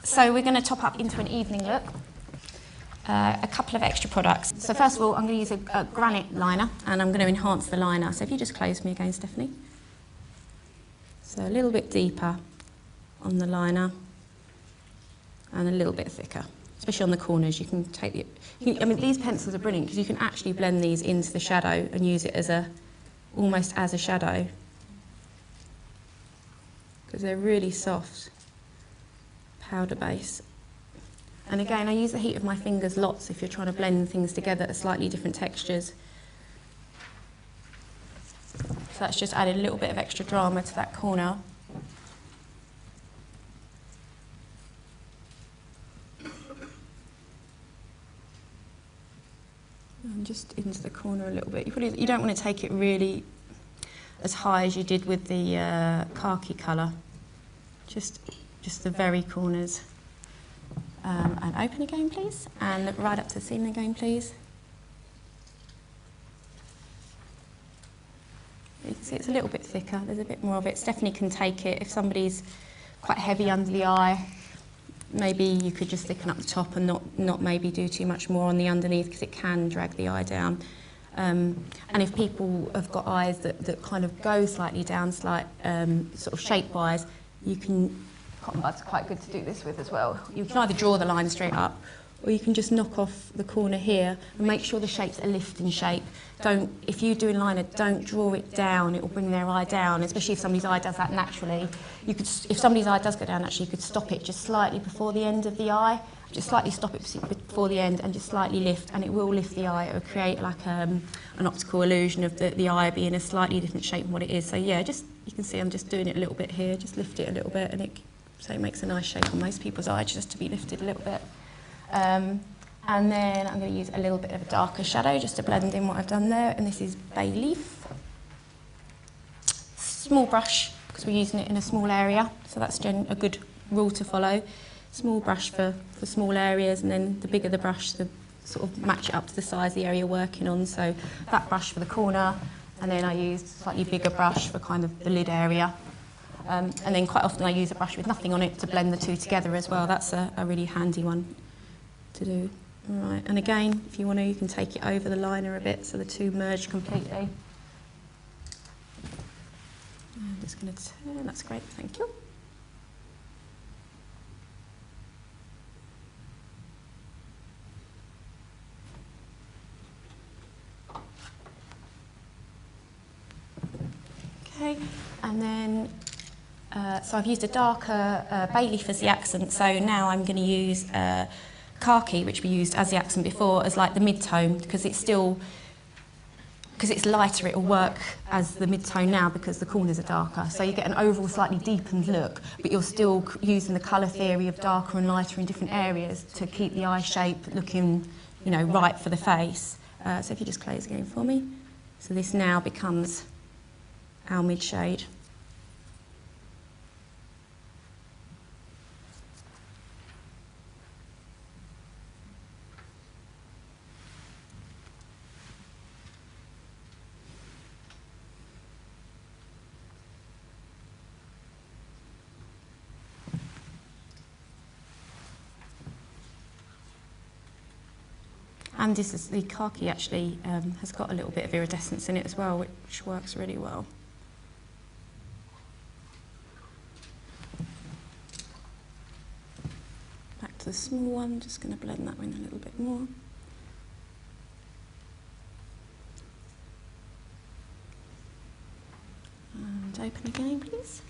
So we're going to top up into an evening look. A couple of extra products. So first of all, I'm going to use a granite liner, and I'm going to enhance the liner. So if you just close me again, Stephanie. So a little bit deeper on the liner and a little bit thicker, especially on the corners. You can take I mean, these pencils are brilliant because you can actually blend these into the shadow and use it as almost as a shadow, because they're really soft powder base. And again, I use the heat of my fingers lots if you're trying to blend things together at slightly different textures. So that's just added a little bit of extra drama to that corner. And just into the corner a little bit. You don't want to take it really as high as you did with the khaki colour. Just the very corners. And open again, please, and look right up to the ceiling again, please. You can see it's a little bit thicker, there's a bit more of it. Stephanie can take it. If somebody's quite heavy under the eye, maybe you could just thicken up the top and not maybe do too much more on the underneath, because it can drag the eye down. And if people have got eyes that kind of go slightly down, sort of shape-wise, you can... Cotton bud's quite good to do this with as well. You can either draw the line straight up, or you can just knock off the corner here and make sure the shape's a lifting shape. If you're doing liner, don't draw it down, it will bring their eye down, especially if somebody's eye does that naturally. If somebody's eye does go down naturally, you could stop it just slightly before the end of the eye, just slightly stop it before the end and just slightly lift, and it will lift the eye. It will create like an optical illusion of the eye being a slightly different shape than what it is. So yeah, you can see I'm just doing it a little bit here, just lift it a little bit, and so it makes a nice shape on most people's eye, just to be lifted a little bit. And then I'm going to use a little bit of a darker shadow just to blend in what I've done there, and this is bay leaf. Small brush, because we're using it in a small area, so that's a good rule to follow. Small brush for small areas, and then the bigger the brush, the sort of match it up to the size of the area you're working on. So that brush for the corner, and then I used a slightly bigger brush for kind of the lid area. And then quite often I use a brush with nothing on it to blend the two together as well. That's a really handy one to do. All right, and again, if you want to, you can take it over the liner a bit so the two merge completely. I'm just going to turn, that's great, thank you. Okay, and then so I've used a darker bay leaf as the accent, so now I'm going to use khaki, which we used as the accent before, as like the mid-tone, because it's lighter, it will work as the mid-tone now because the corners are darker. So you get an overall slightly deepened look, but you're still using the colour theory of darker and lighter in different areas to keep the eye shape looking, right for the face. So if you just close again for me. So this now becomes our mid-shade. And this is the khaki actually has got a little bit of iridescence in it as well, which works really well. Back to the small one, just going to blend that in a little bit more. And open again, please.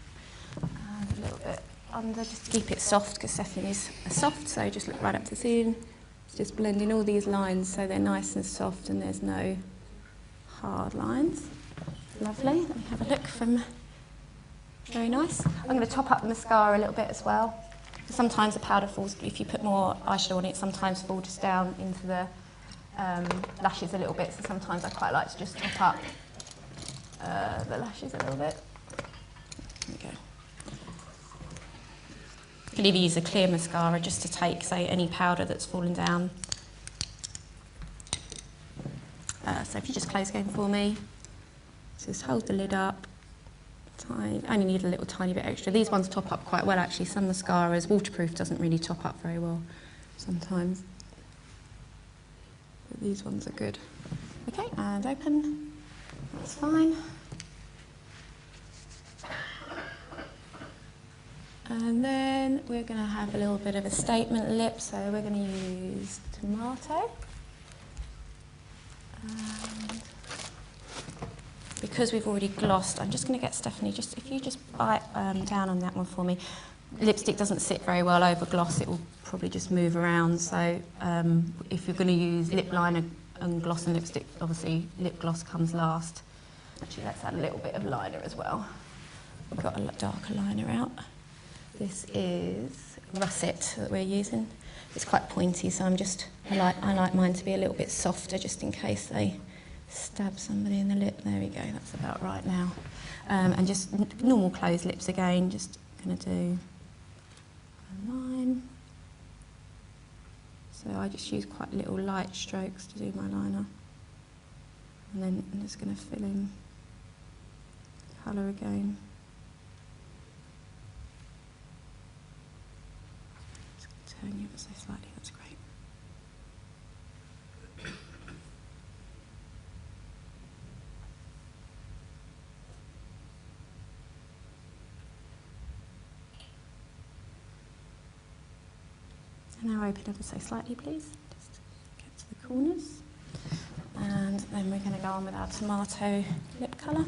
And a little bit under, just to keep it soft, because Stephanie's soft, so just look right up to the ceiling. Just blending all these lines so they're nice and soft and there's no hard lines. Lovely. Let me have a look from... Very nice. I'm going to top up the mascara a little bit as well. Sometimes the powder falls, if you put more eyeshadow on it, sometimes falls just down into the lashes a little bit, so sometimes I quite like to just top up the lashes a little bit. There we go. You can either use a clear mascara just to take, say, any powder that's fallen down. So if you just close again for me, just hold the lid up. Only need a little tiny bit extra. These ones top up quite well actually. Some mascaras, waterproof doesn't really top up very well sometimes. But these ones are good. Okay, and open. That's fine. And then we're going to have a little bit of a statement lip, so we're going to use tomato. And because we've already glossed, I'm just going to get Stephanie, if you just bite down on that one for me. Lipstick doesn't sit very well over gloss, it will probably just move around. So if you're going to use lip liner and gloss and lipstick, obviously lip gloss comes last. Actually, let's add a little bit of liner as well. We've got a darker liner out. This is Russet that we're using. It's quite pointy, so I like mine to be a little bit softer just in case they stab somebody in the lip. There we go, that's about right now. And just normal closed lips again, just going to do a line. So I just use quite little light strokes to do my liner. And then I'm just going to fill in colour again. Turn you ever so slightly, that's great. And now open ever so slightly, please. Just get to the corners. And then we're going to go on with our tomato lip colour.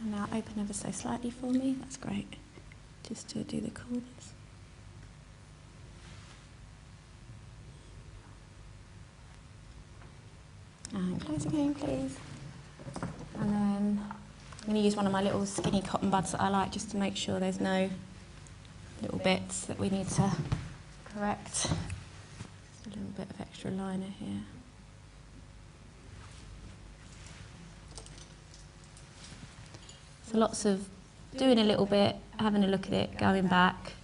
Now open ever so slightly for me, that's great. Just to do the corners. And close again, please. And then I'm going to use one of my little skinny cotton buds that I like just to make sure there's no little bits that we need to correct. Just a little bit of extra liner here. So lots of doing a little bit, having a look at it, going back,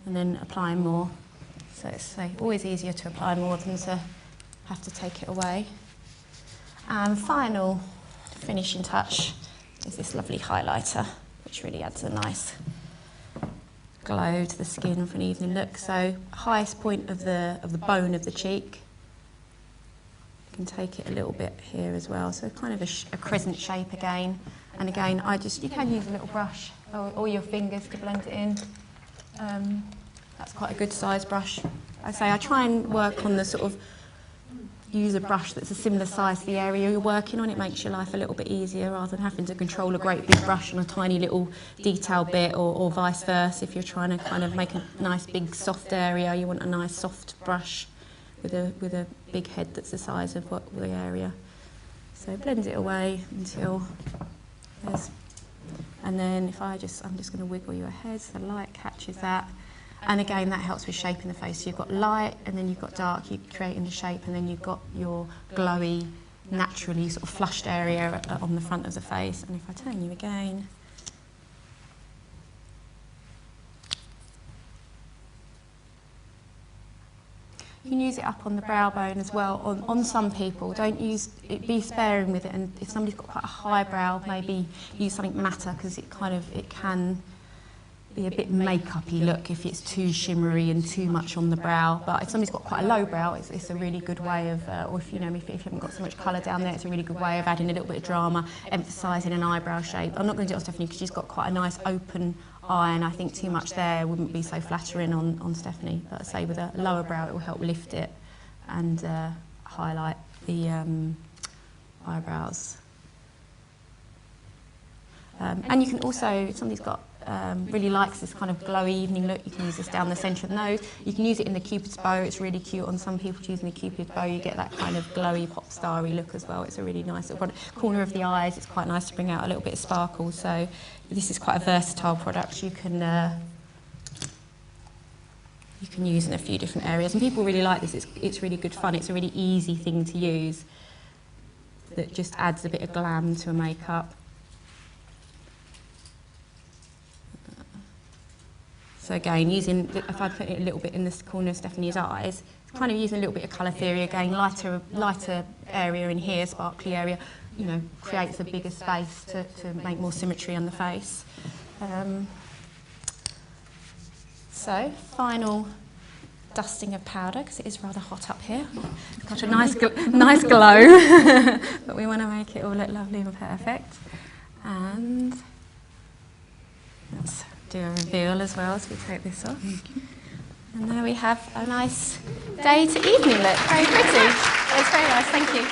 and then applying more. So it's always easier to apply more than to have to take it away. And final finishing touch is this lovely highlighter, which really adds a nice glow to the skin for an evening look. So highest point of the bone of the cheek. Can take it a little bit here as well, so kind of a crescent shape again. And again, you can use a little brush or your fingers to blend it in. That's quite a good size brush. I try and work on the sort of, use a brush that's a similar size to the area you're working on. It makes your life a little bit easier rather than having to control a great big brush on a tiny little detail bit, or vice versa. If you're trying to kind of make a nice big soft area, you want a nice soft brush with a big head that's the size of the area. So blend it away until there's, and then I'm just going to wiggle your head so the light catches that. And again, that helps with shaping the face. So you've got light and then you've got dark, you're creating the shape, and then you've got your glowy, naturally sort of flushed area on the front of the face. And if I turn you again, you can use it up on the brow bone as well. On some people, don't use it, be sparing with it. And if somebody's got quite a high brow, maybe use something matter, because it can be a bit make-up-y look if it's too shimmery and too much on the brow. But if somebody's got quite a low brow, it's a really good way of, or if you haven't got so much colour down there, it's a really good way of adding a little bit of drama, emphasising an eyebrow shape. I'm not going to do it on Stephanie because she's got quite a nice open eye, and I think too much there wouldn't be so flattering on Stephanie. But I say with a lower brow, it will help lift it and highlight the eyebrows. And you can also, if somebody's got really likes this kind of glowy evening look. You can use this down the centre of the nose. You can use it in the Cupid's bow. It's really cute on some people choosing the Cupid's bow. You get that kind of glowy, pop starry look as well. It's a really nice little product. Corner of the eyes, it's quite nice to bring out a little bit of sparkle. So this is quite a versatile product. You can use in a few different areas, and people really like this. It's really good fun. It's a really easy thing to use that just adds a bit of glam to a makeup. So again, if I put it a little bit in this corner of Stephanie's eyes, kind of using a little bit of colour theory again, lighter area in here, sparkly area, you know, creates a bigger space to make more symmetry on the face. So, final dusting of powder, because it is rather hot up here. It's got a nice glow, but we want to make it all look lovely and perfect. And let's do a reveal as well as we take this off. And there we have a nice day to evening look. Very pretty. It's very nice, thank you.